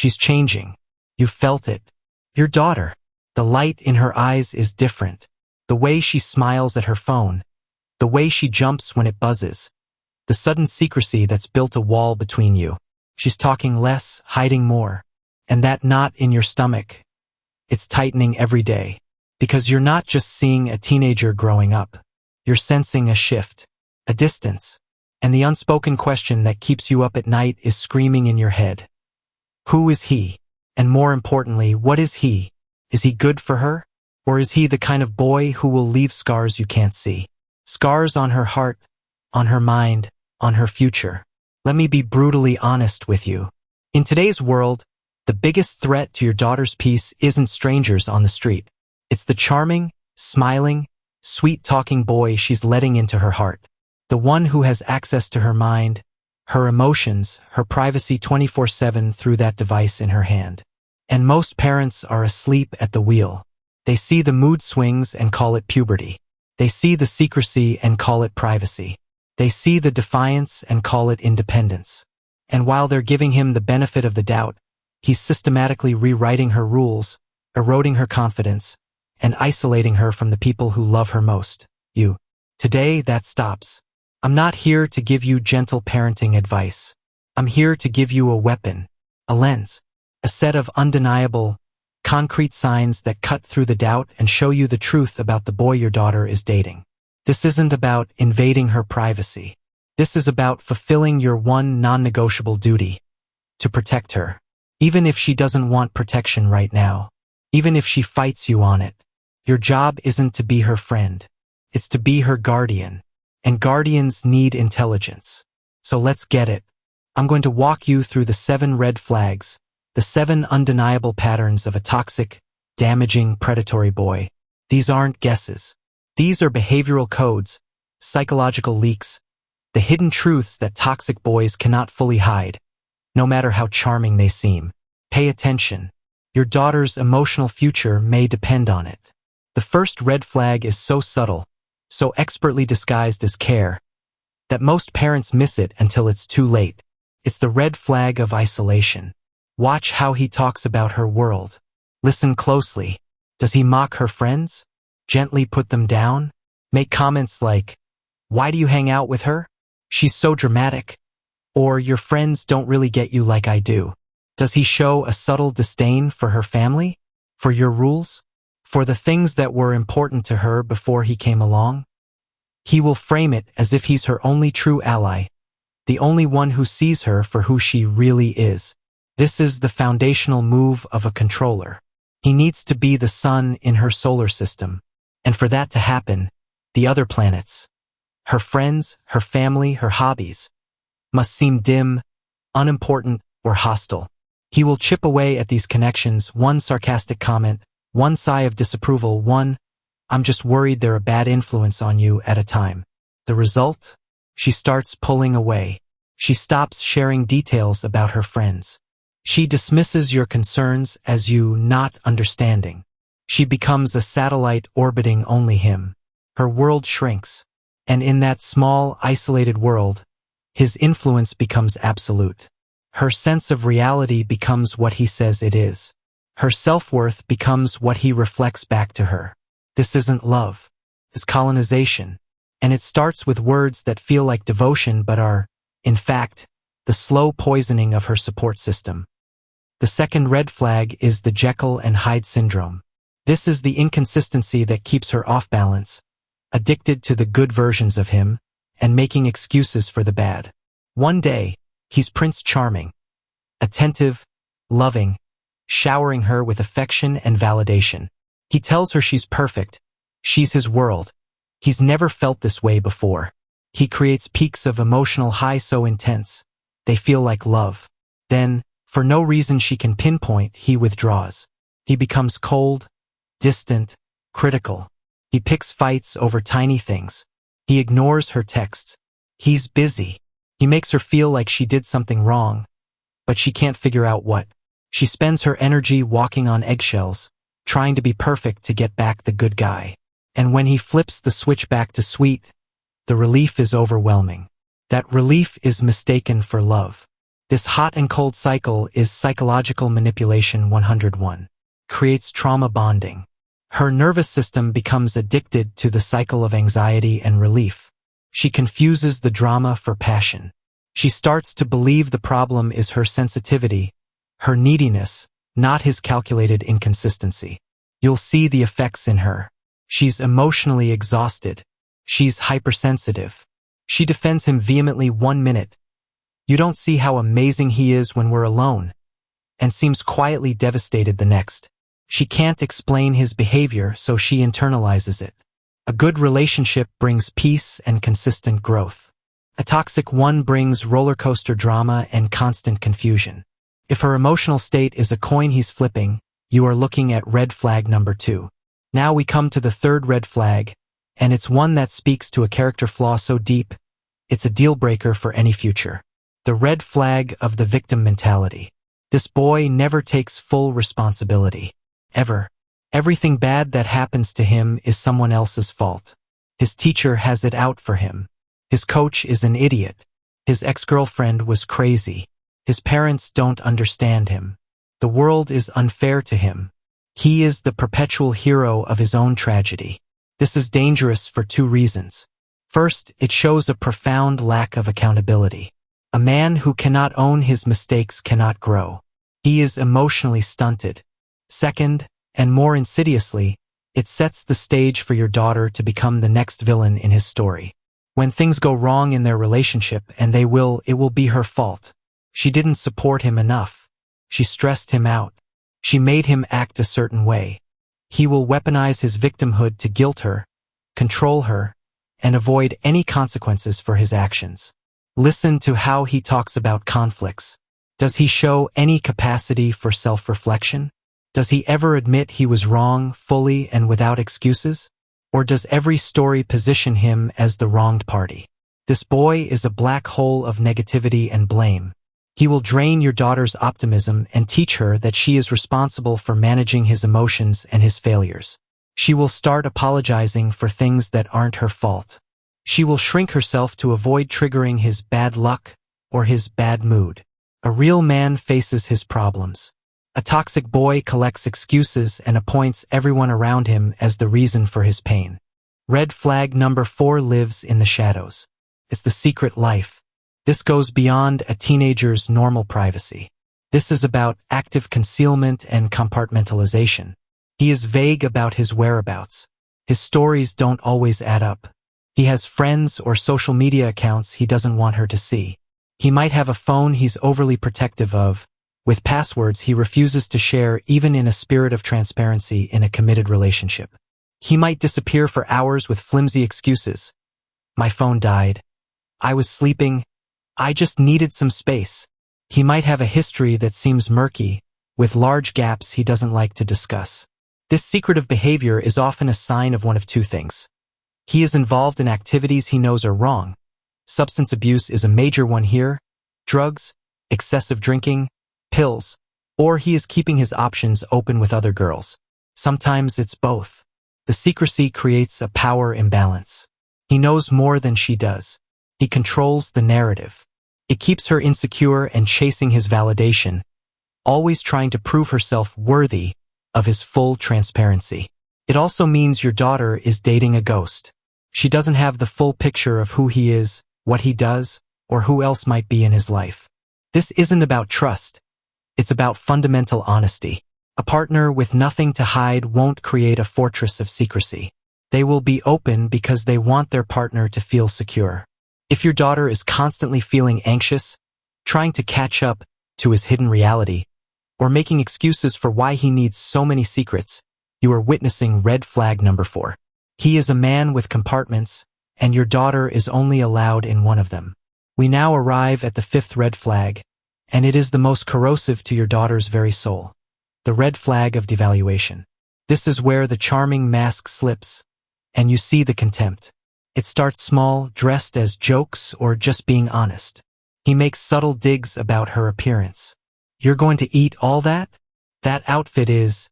She's changing. You've felt it. Your daughter. The light in her eyes is different. The way she smiles at her phone. The way she jumps when it buzzes. The sudden secrecy that's built a wall between you. She's talking less, hiding more. And that knot in your stomach, it's tightening every day. Because you're not just seeing a teenager growing up. You're sensing a shift, a distance. And the unspoken question that keeps you up at night is screaming in your head. Who is he? And more importantly, what is he? Is he good for her? Or is he the kind of boy who will leave scars you can't see? Scars on her heart, on her mind, on her future. Let me be brutally honest with you. In today's world, the biggest threat to your daughter's peace isn't strangers on the street. It's the charming, smiling, sweet-talking boy she's letting into her heart. The one who has access to her mind, her emotions, her privacy 24/7 through that device in her hand. And most parents are asleep at the wheel. They see the mood swings and call it puberty. They see the secrecy and call it privacy. They see the defiance and call it independence. And while they're giving him the benefit of the doubt, he's systematically rewriting her rules, eroding her confidence, and isolating her from the people who love her most, you. Today, that stops. I'm not here to give you gentle parenting advice. I'm here to give you a weapon, a lens, a set of undeniable, concrete signs that cut through the doubt and show you the truth about the boy your daughter is dating. This isn't about invading her privacy. This is about fulfilling your one non-negotiable duty, to protect her. Even if she doesn't want protection right now, even if she fights you on it, your job isn't to be her friend. It's to be her guardian. And guardians need intelligence. So let's get it. I'm going to walk you through the 7 red flags, the 7 undeniable patterns of a toxic, damaging, predatory boy. These aren't guesses. These are behavioral codes, psychological leaks, the hidden truths that toxic boys cannot fully hide, no matter how charming they seem. Pay attention. Your daughter's emotional future may depend on it. The first red flag is so subtle, so expertly disguised as care, that most parents miss it until it's too late. It's the red flag of isolation. Watch how he talks about her world. Listen closely. Does he mock her friends? Gently put them down? Make comments like, "Why do you hang out with her? She's so dramatic." Or, "Your friends don't really get you like I do." Does he show a subtle disdain for her family? For your rules? For the things that were important to her before he came along? He will frame it as if he's her only true ally, the only one who sees her for who she really is. This is the foundational move of a controller. He needs to be the sun in her solar system. And for that to happen, the other planets, her friends, her family, her hobbies, must seem dim, unimportant, or hostile. He will chip away at these connections, one sarcastic comment, one sigh of disapproval, one, "I'm just worried they're a bad influence on you" at a time. The result? She starts pulling away. She stops sharing details about her friends. She dismisses your concerns as you not understanding. She becomes a satellite orbiting only him. Her world shrinks. And in that small, isolated world, his influence becomes absolute. Her sense of reality becomes what he says it is. Her self-worth becomes what he reflects back to her. This isn't love. It's colonization. And it starts with words that feel like devotion but are, in fact, the slow poisoning of her support system. The second red flag is the Jekyll and Hyde syndrome. This is the inconsistency that keeps her off balance, addicted to the good versions of him, and making excuses for the bad. One day, he's Prince Charming, attentive, loving, showering her with affection and validation. He tells her she's perfect, she's his world. He's never felt this way before. He creates peaks of emotional high so intense, they feel like love. Then, for no reason she can pinpoint, he withdraws. He becomes cold, distant, critical. He picks fights over tiny things. He ignores her texts. He's busy. He makes her feel like she did something wrong, but she can't figure out what. She spends her energy walking on eggshells, trying to be perfect to get back the good guy. And when he flips the switch back to sweet, the relief is overwhelming. That relief is mistaken for love. This hot and cold cycle is psychological manipulation 101. Creates trauma bonding. Her nervous system becomes addicted to the cycle of anxiety and relief. She confuses the drama for passion. She starts to believe the problem is her sensitivity, her neediness, not his calculated inconsistency. You'll see the effects in her. She's emotionally exhausted. She's hypersensitive. She defends him vehemently 1 minute. You don't see how amazing he is when we're alone, and seems quietly devastated the next. She can't explain his behavior, so she internalizes it. A good relationship brings peace and consistent growth. A toxic one brings roller coaster drama and constant confusion. If her emotional state is a coin he's flipping, you are looking at red flag number 2. Now we come to the third red flag, and it's one that speaks to a character flaw so deep, it's a deal breaker for any future. The red flag of the victim mentality. This boy never takes full responsibility. Ever. Everything bad that happens to him is someone else's fault. His teacher has it out for him. His coach is an idiot. His ex-girlfriend was crazy. His parents don't understand him. The world is unfair to him. He is the perpetual hero of his own tragedy. This is dangerous for 2 reasons. First, it shows a profound lack of accountability. A man who cannot own his mistakes cannot grow. He is emotionally stunted. Second, and more insidiously, it sets the stage for your daughter to become the next villain in his story. When things go wrong in their relationship, and it will be her fault. She didn't support him enough. She stressed him out. She made him act a certain way. He will weaponize his victimhood to guilt her, control her, and avoid any consequences for his actions. Listen to how he talks about conflicts. Does he show any capacity for self-reflection? Does he ever admit he was wrong fully and without excuses? Or does every story position him as the wronged party? This boy is a black hole of negativity and blame. He will drain your daughter's optimism and teach her that she is responsible for managing his emotions and his failures. She will start apologizing for things that aren't her fault. She will shrink herself to avoid triggering his bad luck or his bad mood. A real man faces his problems. A toxic boy collects excuses and appoints everyone around him as the reason for his pain. Red flag number 4 lives in the shadows. It's the secret life. This goes beyond a teenager's normal privacy. This is about active concealment and compartmentalization. He is vague about his whereabouts. His stories don't always add up. He has friends or social media accounts he doesn't want her to see. He might have a phone he's overly protective of, with passwords he refuses to share even in a spirit of transparency in a committed relationship. He might disappear for hours with flimsy excuses. My phone died. I was sleeping. I just needed some space. He might have a history that seems murky, with large gaps he doesn't like to discuss. This secretive behavior is often a sign of one of 2 things. He is involved in activities he knows are wrong. Substance abuse is a major one here. Drugs, excessive drinking, pills, or he is keeping his options open with other girls. Sometimes it's both. The secrecy creates a power imbalance. He knows more than she does. He controls the narrative. It keeps her insecure and chasing his validation, always trying to prove herself worthy of his full transparency. It also means your daughter is dating a ghost. She doesn't have the full picture of who he is, what he does, or who else might be in his life. This isn't about trust. It's about fundamental honesty. A partner with nothing to hide won't create a fortress of secrecy. They will be open because they want their partner to feel secure. If your daughter is constantly feeling anxious, trying to catch up to his hidden reality, or making excuses for why he needs so many secrets, you are witnessing red flag number 4. He is a man with compartments, and your daughter is only allowed in one of them. We now arrive at the 5th red flag, and it is the most corrosive to your daughter's very soul. The red flag of devaluation. This is where the charming mask slips, and you see the contempt. It starts small, dressed as jokes or just being honest. He makes subtle digs about her appearance. You're going to eat all that? That outfit is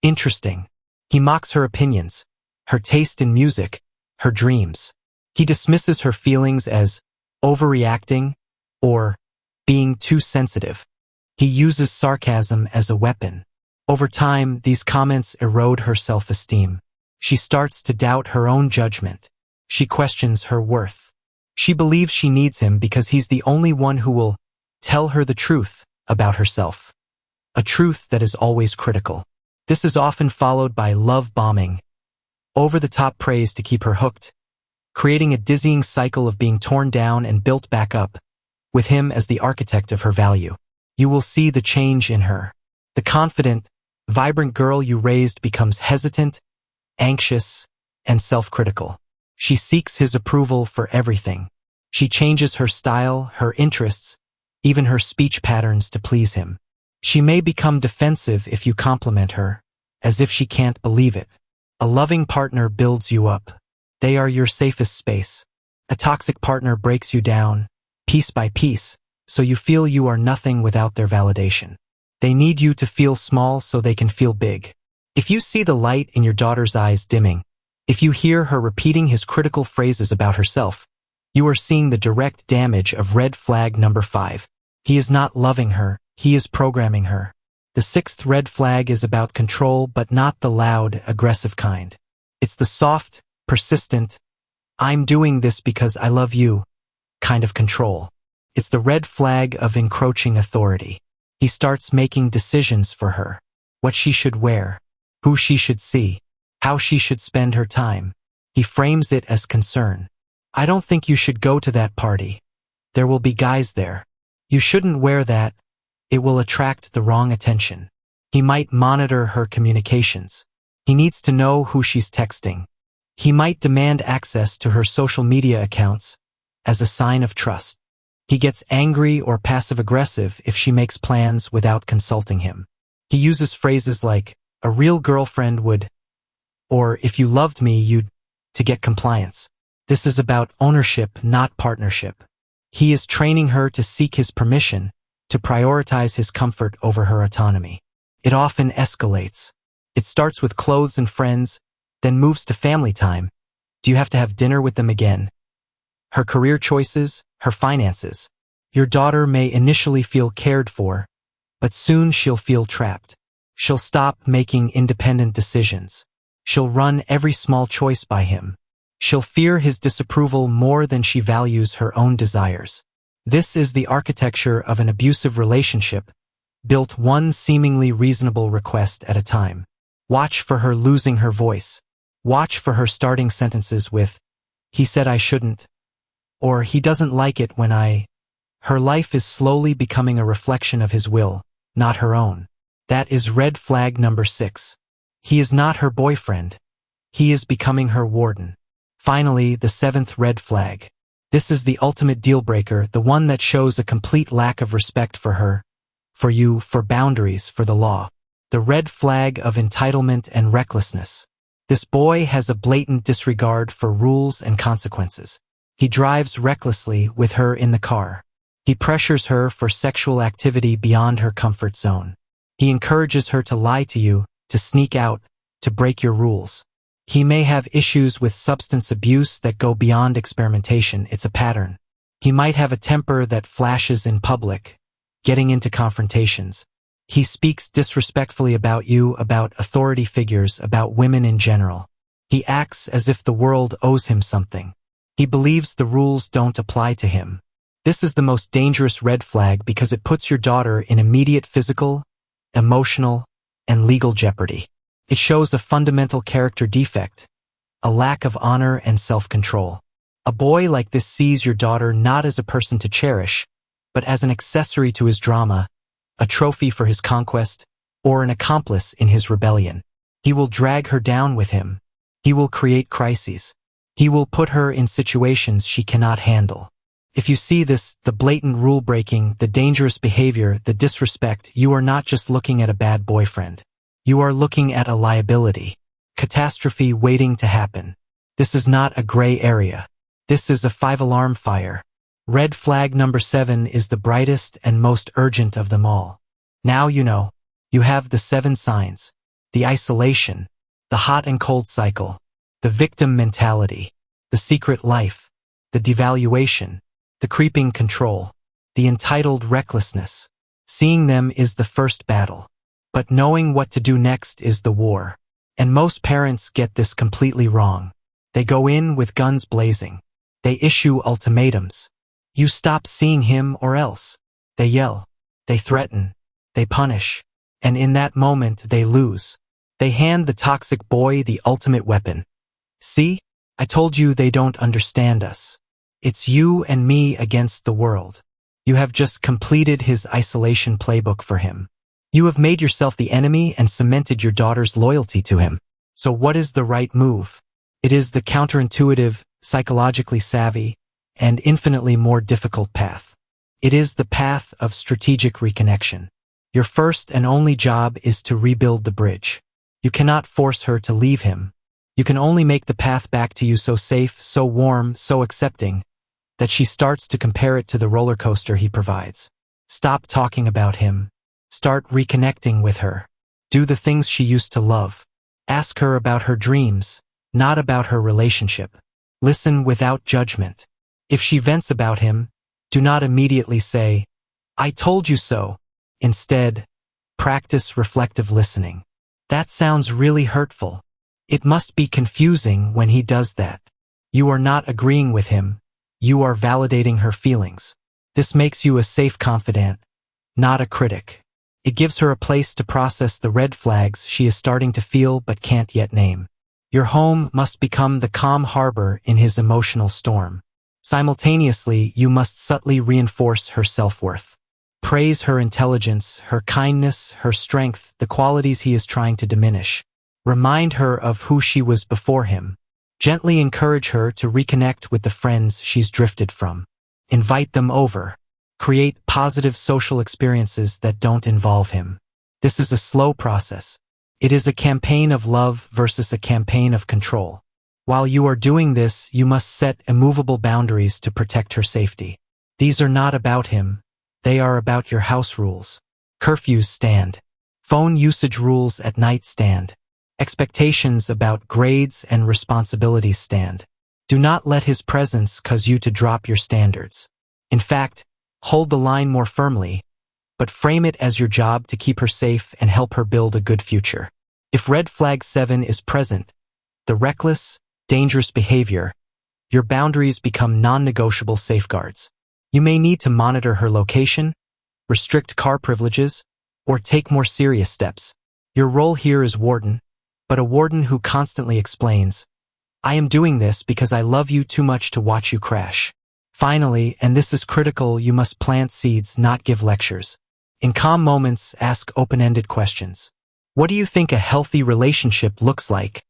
interesting. He mocks her opinions, her taste in music, her dreams. He dismisses her feelings as overreacting or being too sensitive. He uses sarcasm as a weapon. Over time, these comments erode her self-esteem. She starts to doubt her own judgment. She questions her worth. She believes she needs him because he's the only one who will tell her the truth about herself. A truth that is always critical. This is often followed by love bombing, over-the-top praise to keep her hooked, creating a dizzying cycle of being torn down and built back up, with him as the architect of her value. You will see the change in her. The confident, vibrant girl you raised becomes hesitant, anxious, and self-critical. She seeks his approval for everything. She changes her style, her interests, even her speech patterns to please him. She may become defensive if you compliment her, as if she can't believe it. A loving partner builds you up. They are your safest space. A toxic partner breaks you down, piece by piece, so you feel you are nothing without their validation. They need you to feel small so they can feel big. If you see the light in your daughter's eyes dimming, if you hear her repeating his critical phrases about herself, you are seeing the direct damage of red flag number 5. He is not loving her, he is programming her. The 6th red flag is about control, but not the loud, aggressive kind. It's the soft, persistent, I'm doing this because I love you kind of control. It's the red flag of encroaching authority. He starts making decisions for her. What she should wear, who she should see, how she should spend her time. He frames it as concern. I don't think you should go to that party. There will be guys there. You shouldn't wear that. It will attract the wrong attention. He might monitor her communications. He needs to know who she's texting. He might demand access to her social media accounts as a sign of trust. He gets angry or passive-aggressive if she makes plans without consulting him. He uses phrases like, a real girlfriend would, or if you loved me, you'd, to get compliance. This is about ownership, not partnership. He is training her to seek his permission, to prioritize his comfort over her autonomy. It often escalates. It starts with clothes and friends, then moves to family time. Do you have to have dinner with them again? Her career choices, her finances. Your daughter may initially feel cared for, but soon she'll feel trapped. She'll stop making independent decisions. She'll run every small choice by him. She'll fear his disapproval more than she values her own desires. This is the architecture of an abusive relationship, built one seemingly reasonable request at a time. Watch for her losing her voice. Watch for her starting sentences with, he said I shouldn't, or he doesn't like it when I. Her life is slowly becoming a reflection of his will, not her own. That is red flag number 6. He is not her boyfriend. He is becoming her warden. Finally, the 7th red flag. This is the ultimate deal breaker, the one that shows a complete lack of respect for her, for you, for boundaries, for the law. The red flag of entitlement and recklessness. This boy has a blatant disregard for rules and consequences. He drives recklessly with her in the car. He pressures her for sexual activity beyond her comfort zone. He encourages her to lie to you, to sneak out, to break your rules. He may have issues with substance abuse that go beyond experimentation. It's a pattern. He might have a temper that flashes in public, getting into confrontations. He speaks disrespectfully about you, about authority figures, about women in general. He acts as if the world owes him something. He believes the rules don't apply to him. This is the most dangerous red flag because it puts your daughter in immediate physical, emotional, and legal jeopardy. It shows a fundamental character defect, a lack of honor and self-control. A boy like this sees your daughter not as a person to cherish, but as an accessory to his drama, a trophy for his conquest, or an accomplice in his rebellion. He will drag her down with him. He will create crises. He will put her in situations she cannot handle. If you see this, the blatant rule-breaking, the dangerous behavior, the disrespect, you are not just looking at a bad boyfriend. You are looking at a liability. Catastrophe waiting to happen. This is not a gray area. This is a 5-alarm fire. Red flag number 7 is the brightest and most urgent of them all. Now you know. You have the 7 signs. The isolation, the hot and cold cycle, the victim mentality, the secret life, the devaluation, the creeping control. the entitled recklessness. Seeing them is the first battle. But knowing what to do next is the war. And most parents get this completely wrong. They go in with guns blazing. They issue ultimatums. You stop seeing him or else. They yell. They threaten. They punish. And in that moment, they lose. They hand the toxic boy the ultimate weapon. See? I told you they don't understand us. It's you and me against the world. You have just completed his isolation playbook for him. You have made yourself the enemy and cemented your daughter's loyalty to him. So what is the right move? It is the counterintuitive, psychologically savvy, and infinitely more difficult path. It is the path of strategic reconnection. Your first and only job is to rebuild the bridge. You cannot force her to leave him. You can only make the path back to you so safe, so warm, so accepting, that she starts to compare it to the roller coaster he provides. Stop talking about him. Start reconnecting with her. Do the things she used to love. Ask her about her dreams, not about her relationship. Listen without judgment. If she vents about him, do not immediately say, "I told you so." Instead, practice reflective listening. That sounds really hurtful. It must be confusing when he does that. You are not agreeing with him. You are validating her feelings. This makes you a safe confidant, not a critic. It gives her a place to process the red flags she is starting to feel but can't yet name. Your home must become the calm harbor in his emotional storm. Simultaneously, you must subtly reinforce her self-worth. Praise her intelligence, her kindness, her strength, the qualities he is trying to diminish. Remind her of who she was before him. Gently encourage her to reconnect with the friends she's drifted from. Invite them over. Create positive social experiences that don't involve him. This is a slow process. It is a campaign of love versus a campaign of control. While you are doing this, you must set immovable boundaries to protect her safety. These are not about him. They are about your house rules. Curfews stand. Phone usage rules at night stand. Expectations about grades and responsibilities stand. Do not let his presence cause you to drop your standards. In fact, hold the line more firmly, but frame it as your job to keep her safe and help her build a good future. If red flag 7 is present, the reckless, dangerous behavior, your boundaries become non-negotiable safeguards. You may need to monitor her location, restrict car privileges, or take more serious steps. Your role here is warden, but a warden who constantly explains, "I am doing this because I love you too much to watch you crash." Finally, and this is critical, you must plant seeds, not give lectures. In calm moments, ask open-ended questions. What do you think a healthy relationship looks like?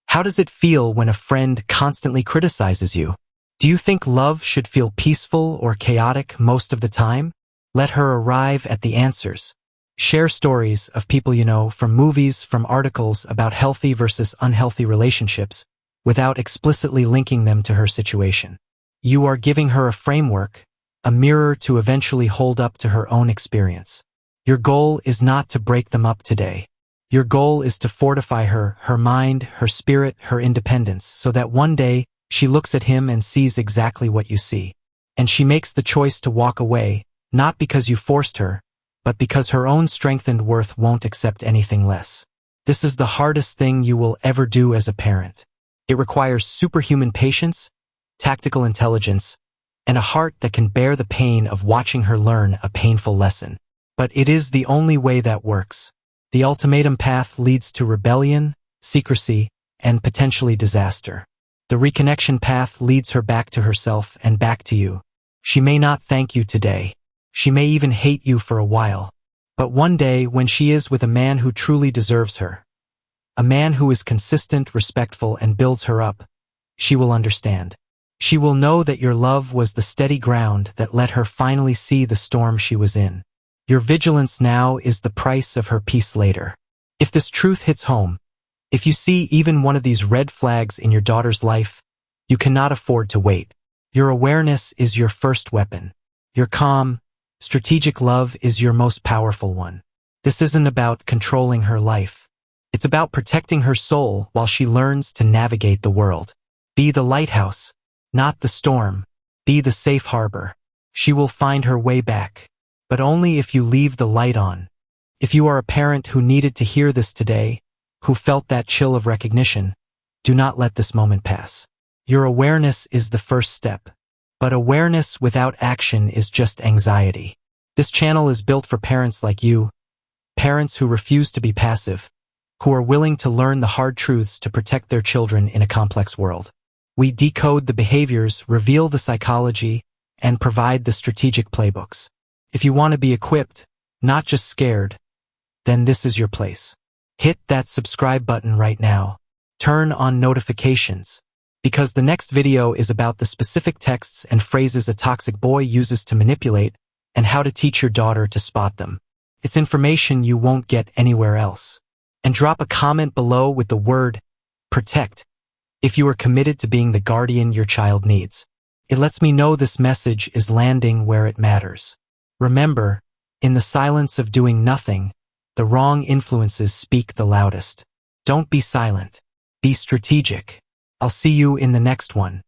How does it feel when a friend constantly criticizes you? Do you think love should feel peaceful or chaotic most of the time? Let her arrive at the answers. Share stories of people you know, from movies, from articles about healthy versus unhealthy relationships, without explicitly linking them to her situation. You are giving her a framework, a mirror to eventually hold up to her own experience. Your goal is not to break them up today. Your goal is to fortify her, her mind, her spirit, her independence, so that one day she looks at him and sees exactly what you see. And she makes the choice to walk away, not because you forced her, but because her own strengthened worth won't accept anything less. This is the hardest thing you will ever do as a parent. It requires superhuman patience, tactical intelligence, and a heart that can bear the pain of watching her learn a painful lesson. But it is the only way that works. The ultimatum path leads to rebellion, secrecy, and potentially disaster. The reconnection path leads her back to herself and back to you. She may not thank you today. She may even hate you for a while. But one day, when she is with a man who truly deserves her, a man who is consistent, respectful, and builds her up, she will understand. She will know that your love was the steady ground that let her finally see the storm she was in. Your vigilance now is the price of her peace later. If this truth hits home, if you see even one of these red flags in your daughter's life, you cannot afford to wait. Your awareness is your first weapon. Your calm, strategic love is your most powerful one. This isn't about controlling her life. It's about protecting her soul while she learns to navigate the world. Be the lighthouse, not the storm. Be the safe harbor. She will find her way back, but only if you leave the light on. If you are a parent who needed to hear this today, who felt that chill of recognition, do not let this moment pass. Your awareness is the first step, but awareness without action is just anxiety. This channel is built for parents like you, parents who refuse to be passive, who are willing to learn the hard truths to protect their children in a complex world. We decode the behaviors, reveal the psychology, and provide the strategic playbooks. If you want to be equipped, not just scared, then this is your place. Hit that subscribe button right now. Turn on notifications, because the next video is about the specific texts and phrases a toxic boy uses to manipulate and how to teach your daughter to spot them. It's information you won't get anywhere else. And drop a comment below with the word protect if you are committed to being the guardian your child needs. It lets me know this message is landing where it matters. Remember, in the silence of doing nothing, the wrong influences speak the loudest. Don't be silent. Be strategic. I'll see you in the next one.